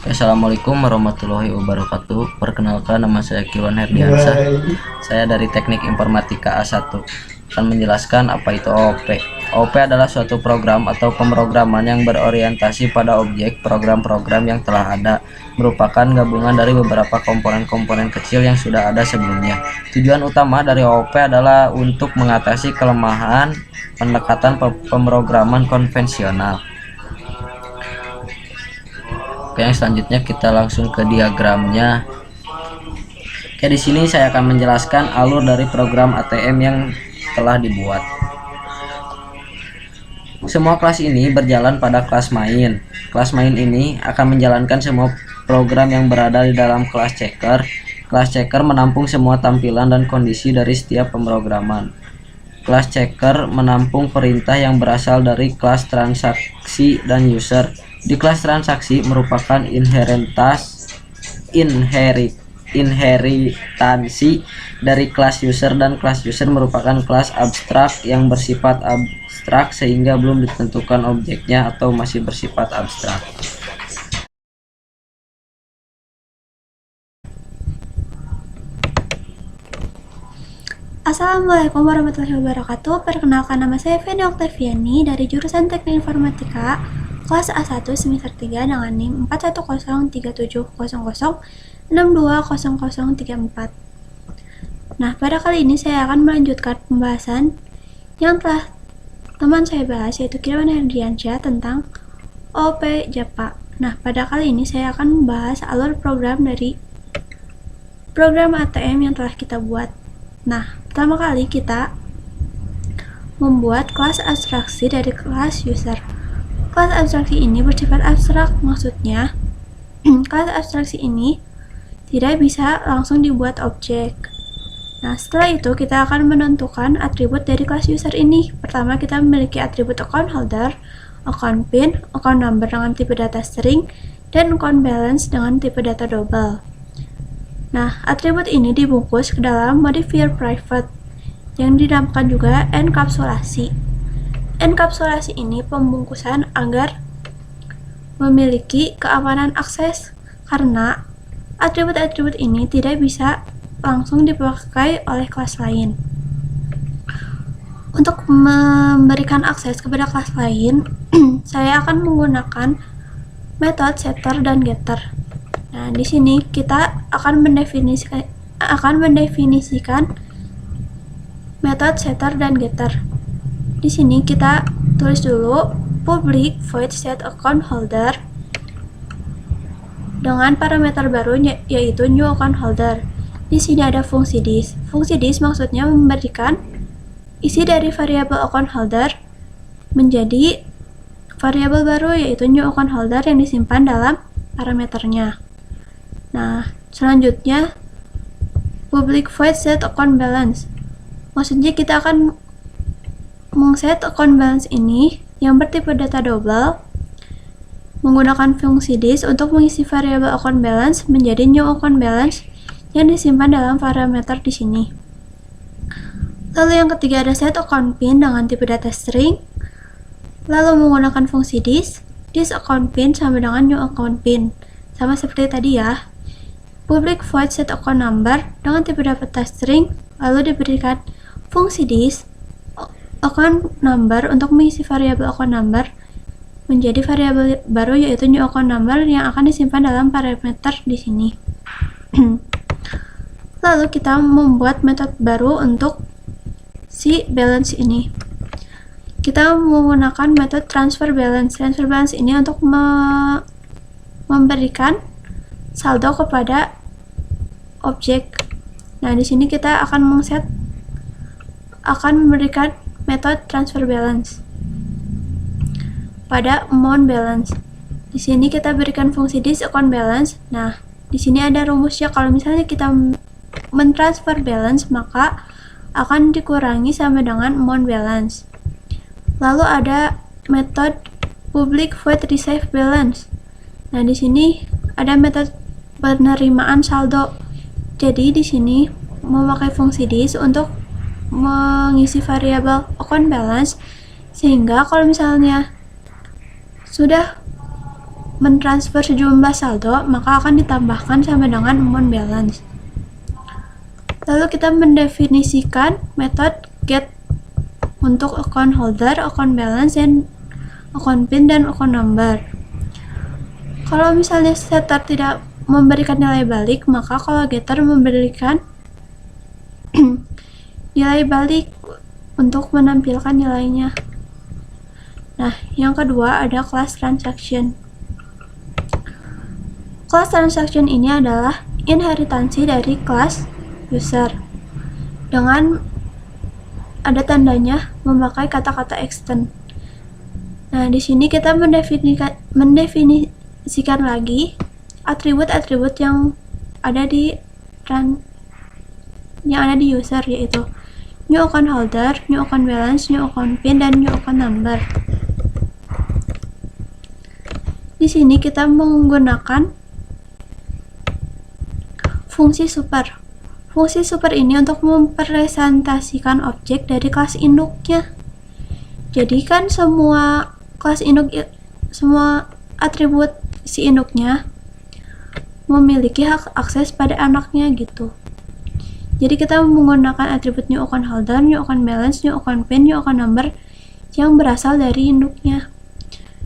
Assalamualaikum warahmatullahi wabarakatuh. Perkenalkan, nama saya Kilwan Herdiansah. Saya dari Teknik Informatika A1. Akan menjelaskan apa itu OOP. OOP adalah suatu program atau pemrograman yang berorientasi pada objek program-program yang telah ada, merupakan gabungan dari beberapa komponen-komponen kecil yang sudah ada sebelumnya. Tujuan utama dari OOP adalah untuk mengatasi kelemahan pendekatan pemrograman konvensional. Oke, yang selanjutnya kita langsung ke diagramnya. Oke, di sini saya akan menjelaskan alur dari program ATM yang telah dibuat. Semua kelas ini berjalan pada kelas main. Kelas main ini akan menjalankan semua program yang berada di dalam kelas checker. Kelas checker menampung semua tampilan dan kondisi dari setiap pemrograman. Kelas checker menampung perintah yang berasal dari kelas transaksi dan user. Di kelas transaksi merupakan inheritansi dari kelas user, dan kelas user merupakan kelas abstrak yang bersifat abstrak sehingga belum ditentukan objeknya atau masih bersifat abstrak. Assalamualaikum warahmatullahi wabarakatuh. Perkenalkan, nama saya Feni Oktaviani dari jurusan Teknik Informatika kelas A1 semester 3 dengan NIM 41037000620034. Nah, pada kali ini saya akan melanjutkan pembahasan yang telah teman saya bahas, yaitu Kilwan Herdiansah, tentang OOP Japa. Nah, pada kali ini saya akan membahas alur program dari program ATM yang telah kita buat. Nah, pertama kali kita membuat kelas abstraksi dari kelas user. Kelas abstraksi ini bersifat abstrak, maksudnya kelas abstraksi ini tidak bisa langsung dibuat objek. Nah, setelah itu kita akan menentukan atribut dari kelas user ini. Pertama, kita memiliki atribut account holder, account pin, account number dengan tipe data string, dan account balance dengan tipe data double. Nah, atribut ini dibungkus ke dalam modifier private yang dinamakan juga enkapsulasi. Enkapsulasi ini pembungkusan agar memiliki keamanan akses, karena atribut-atribut ini tidak bisa langsung dipakai oleh kelas lain. Untuk memberikan akses kepada kelas lain, saya akan menggunakan metode setter dan getter. Nah, di sini kita akan mendefinisikan metode setter dan getter. Di sini kita tulis dulu public void set account holder dengan parameter baru, yaitu new account holder. Di sini ada fungsi this. Fungsi this maksudnya memberikan isi dari variabel account holder menjadi variabel baru, yaitu new account holder yang disimpan dalam parameternya. Nah, selanjutnya public void set account balance. Maksudnya kita akan mengset account balance ini yang bertipe data double menggunakan fungsi this untuk mengisi variabel account balance menjadi new account balance yang disimpan dalam parameter di sini. Lalu yang ketiga ada set account pin dengan tipe data string. Lalu menggunakan fungsi this account pin sama dengan new account pin. Sama seperti tadi ya. Public void set account number dengan tipe data string, lalu diberikan fungsi this account number untuk mengisi variabel account number menjadi variabel baru, yaitu new account number yang akan disimpan dalam parameter di sini. Lalu kita membuat metode baru untuk si balance ini. Kita menggunakan metode transfer balance. Transfer balance ini untuk memberikan saldo kepada objek. Nah, di sini kita akan memberikan metode transfer balance pada amount balance. Di sini kita berikan fungsi this account balance. Nah, di sini ada rumusnya. Kalau misalnya kita mentransfer balance, maka akan dikurangi sama dengan amount balance. Lalu ada metode public void receive balance. Nah, di sini ada metode penerimaan saldo. Jadi di sini memakai fungsi this untuk mengisi variabel account balance, sehingga kalau misalnya sudah mentransfer sejumlah saldo, maka akan ditambahkan sama dengan amount balance. Lalu kita mendefinisikan metode get untuk account holder, account balance, dan account PIN dan account number. Kalau misalnya setter tidak memberikan nilai balik, maka kalau getter memberikan nilai balik untuk menampilkan nilainya. Nah, yang kedua ada class transaction. Class transaction ini adalah inheritansi dari kelas user dengan ada tandanya memakai kata-kata extend. Nah, di sini kita mendefinisikan lagi atribut-atribut yang ada di user, yaitu new account holder, new account balance, new account PIN, dan new account number. Di sini kita menggunakan fungsi super. Fungsi super ini untuk mempresentasikan objek dari kelas induknya. Jadi kan semua kelas induk, semua atribut si induknya memiliki hak akses pada anaknya gitu. Jadi kita menggunakan atribut new account holder, new account balance, new account PIN, new account number yang berasal dari induknya.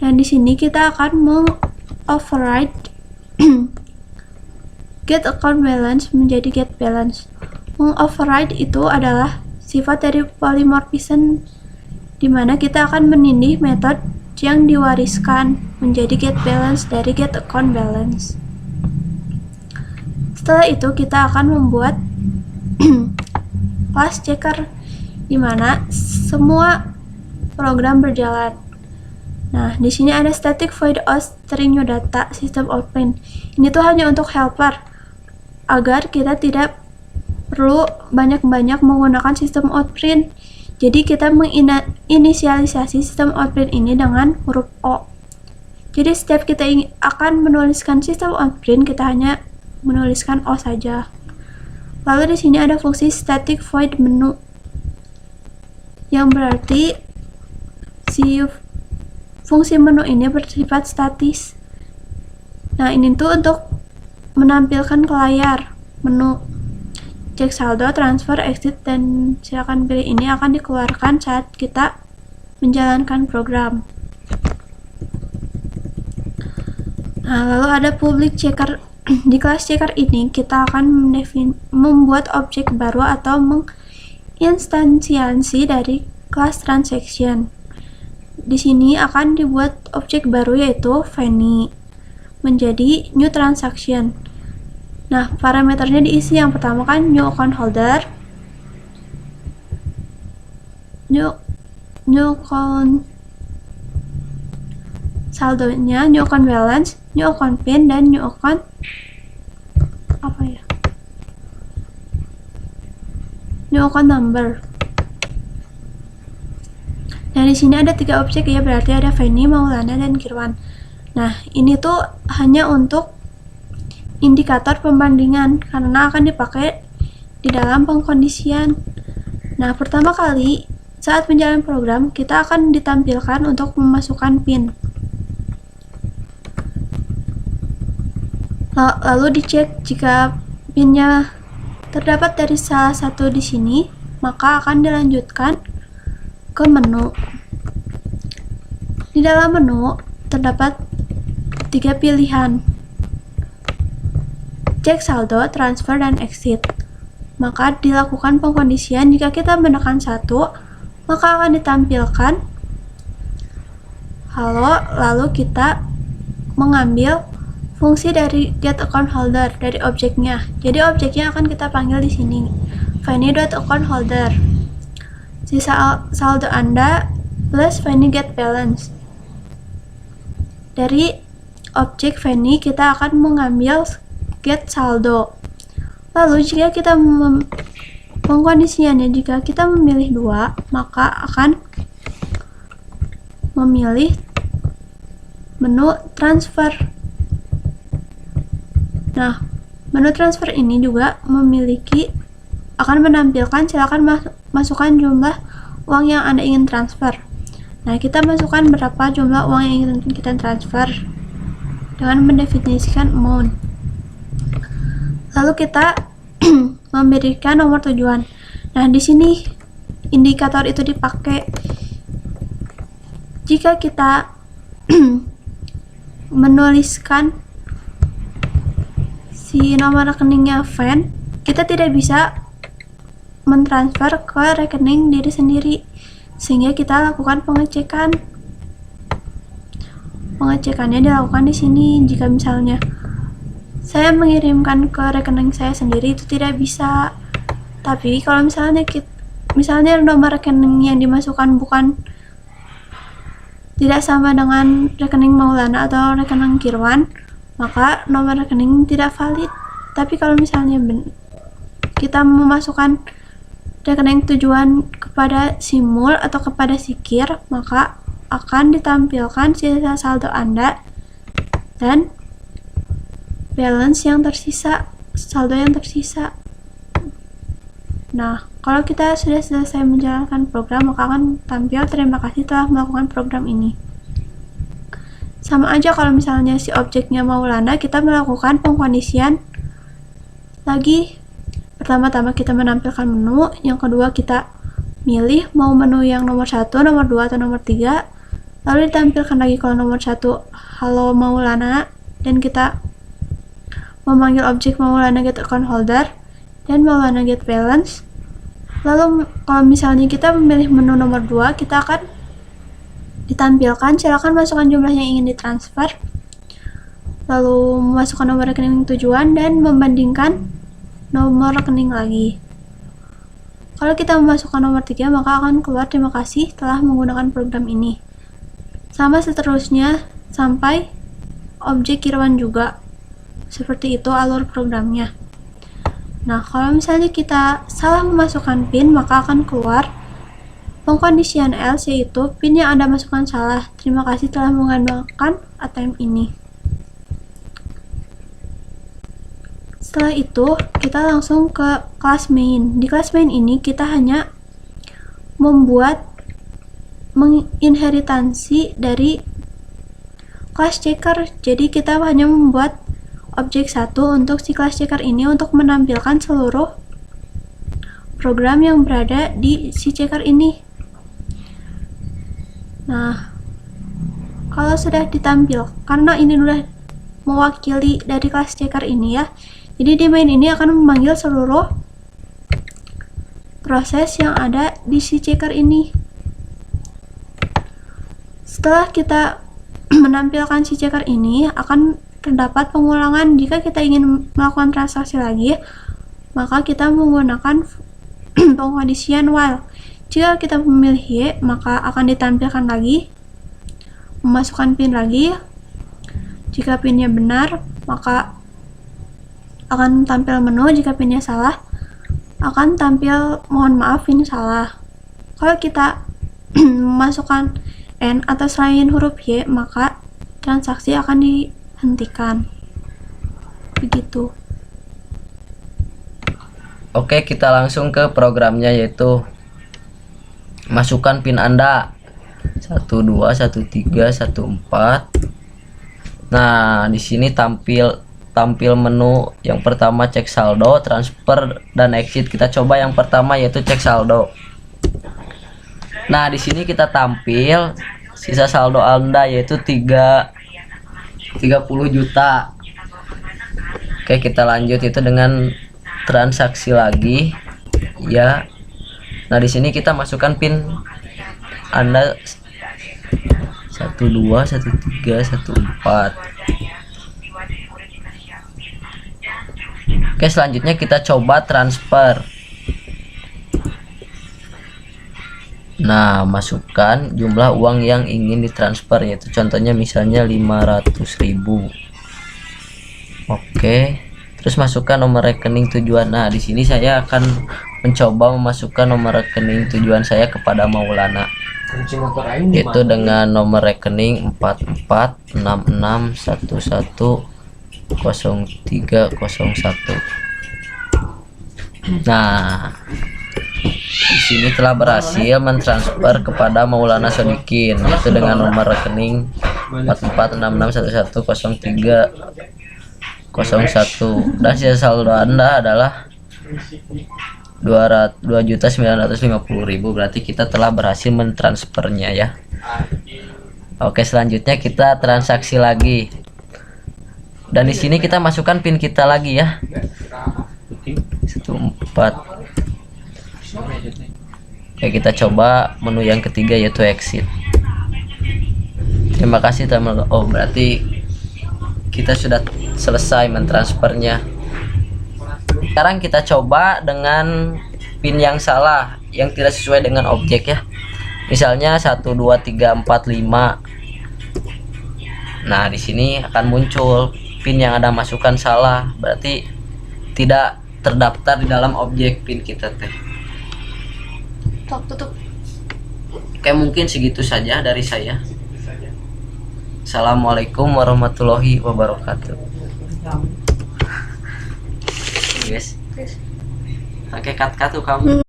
Dan di sini kita akan meng-override get account balance menjadi get balance. Meng-override itu adalah sifat dari polymorphism, di mana kita akan menindih metode yang diwariskan menjadi get balance dari get account balance. Setelah itu kita akan membuat class checker, di mana semua program berjalan. Nah, di sini ada static void of string new data system outprint. Ini tuh hanya untuk helper agar kita tidak perlu banyak-banyak menggunakan sistem outprint. Jadi kita menginisialisasi sistem outprint ini dengan huruf O. Jadi setiap kita akan menuliskan sistem outprint, kita hanya menuliskan O saja. Lalu di sini ada fungsi static void menu, yang berarti si fungsi menu ini bersifat statis. Nah, ini tuh untuk menampilkan ke layar menu cek saldo, transfer, exit, dan silakan pilih ini akan dikeluarkan saat kita menjalankan program. Nah, lalu ada public checker. Di kelas checker ini kita akan membuat objek baru atau menginstansiasi dari kelas transaction. Di sini akan dibuat objek baru yaitu Fanny menjadi new transaction. Nah, parameternya diisi. Yang pertama kan new account holder, new account saldonya, new account balance, new account PIN, dan new account new account number. Nah, di sini ada 3 objek ya, berarti ada Fanny, Maulana, dan Kirwan. Nah, ini tuh hanya untuk indikator pembandingan karena akan dipakai di dalam pengkondisian. Nah, pertama kali saat menjalankan program, kita akan ditampilkan untuk memasukkan PIN. Lalu dicek jika PIN-nya terdapat dari salah satu di sini, maka akan dilanjutkan ke menu. Di dalam menu terdapat 3 pilihan: cek saldo, transfer, dan exit. Maka dilakukan pengkondisian. Jika kita menekan 1, maka akan ditampilkan halo, lalu kita mengambil fungsi dari get account holder dari objeknya. Jadi objeknya akan kita panggil di sini Fanny.account holder. Sisa saldo Anda plus Fanny get balance. Dari objek Fanny kita akan mengambil get saldo. Lalu jika kita pengkondisiannya, jika kita memilih 2, maka akan memilih menu transfer. Nah, menu transfer ini juga akan menampilkan silakan masukkan jumlah uang yang Anda ingin transfer. Nah, kita masukkan berapa jumlah uang yang ingin kita transfer. dengan mendefinisikan amount. Lalu kita memberikan nomor tujuan. Nah, di sini indikator itu dipakai jika kita menuliskan si nomor rekeningnya fan, kita tidak bisa mentransfer ke rekening diri sendiri, sehingga kita lakukan pengecekan. Pengecekannya dilakukan di sini. Jika misalnya saya mengirimkan ke rekening saya sendiri, itu tidak bisa. Tapi kalau misalnya nomor rekening yang dimasukkan tidak sama dengan rekening Maulana atau rekening Kirwan, maka nomor rekening tidak valid. Tapi kalau misalnya kita memasukkan rekening tujuan kepada Simul atau kepada Sikir, maka akan ditampilkan sisa saldo Anda dan balance yang tersisa, saldo yang tersisa. Nah, kalau kita sudah selesai menjalankan program, maka akan tampil terima kasih telah melakukan program ini. Sama aja kalau misalnya si objeknya Maulana, kita melakukan pengkondisian lagi. Pertama-tama kita menampilkan menu, yang kedua kita milih mau menu yang nomor 1, nomor 2, atau nomor 3. Lalu ditampilkan lagi kalau nomor 1 halo Maulana, dan kita memanggil objek Maulana get account holder dan Maulana get balance. Lalu kalau misalnya kita memilih menu nomor 2, kita akan ditampilkan silakan masukkan jumlah yang ingin ditransfer, lalu memasukkan nomor rekening tujuan dan membandingkan nomor rekening lagi. Kalau kita memasukkan nomor 3, maka akan keluar terima kasih telah menggunakan program ini. Sama seterusnya sampai objek Kirwan juga. Seperti itu alur programnya. Nah, kalau misalnya kita salah memasukkan PIN, maka akan keluar pengkondisian else, yaitu PIN yang Anda masukkan salah. Terima kasih telah menggunakan ATM ini. Setelah itu, kita langsung ke kelas main. Di kelas main ini, kita hanya menginheritansi dari class checker. Jadi kita hanya membuat objek 1 untuk si class checker ini untuk menampilkan seluruh program yang berada di si checker ini. Nah, kalau sudah ditampil, karena ini sudah mewakili dari class checker ini ya, jadi di main ini akan memanggil seluruh proses yang ada di si checker ini. Setelah kita menampilkan si checker ini, akan terdapat pengulangan. Jika kita ingin melakukan transaksi lagi, maka kita menggunakan pengkondisian while. Jika kita memilih Y, maka akan ditampilkan lagi, memasukkan PIN lagi. Jika PIN-nya benar, maka akan tampil menu. Jika PIN-nya salah, akan tampil mohon maaf PIN salah. Kalau kita memasukkan N atau selain huruf Y, maka transaksi akan dihentikan. Begitu. Oke, kita langsung ke programnya, yaitu masukkan PIN Anda 12 13 14. Nah, di sini tampil menu yang pertama cek saldo, transfer, dan exit. Kita coba yang pertama, yaitu cek saldo. Nah, di sini kita tampil sisa saldo Anda, yaitu 30 juta. Oke, kita lanjut itu dengan transaksi lagi ya. Nah, di sini kita masukkan PIN Anda 12 13 14. Oke, selanjutnya kita coba transfer. Nah, masukkan jumlah uang yang ingin ditransfer, yaitu contohnya misalnya 500.000. Oke, terus masukkan nomor rekening tujuan. Nah, di sini saya akan mencoba memasukkan nomor rekening tujuan saya kepada Maulana, yaitu dengan nomor rekening 4466110301. Nah, di sini telah berhasil mentransfer kepada Maulana Sodikin, yaitu dengan nomor rekening 4466110301 dan sisa saldo Anda adalah 2.950.000. Berarti kita telah berhasil mentransfernya ya. Oke, selanjutnya kita transaksi lagi. Dan di sini kita masukkan PIN kita lagi ya. 14. Oke, kita coba menu yang ketiga yaitu exit. Terima kasih teman. Oh, berarti kita sudah selesai mentransfernya. Sekarang kita coba dengan PIN yang salah, yang tidak sesuai dengan objek ya. Misalnya 12345. Nah, di sini akan muncul PIN yang Anda masukkan salah, berarti tidak terdaftar di dalam objek PIN kita teh. Tutup. Oke, mungkin segitu saja dari saya. Assalamualaikum warahmatullahi wabarakatuh. Guys. Oke, cut tuh kamu.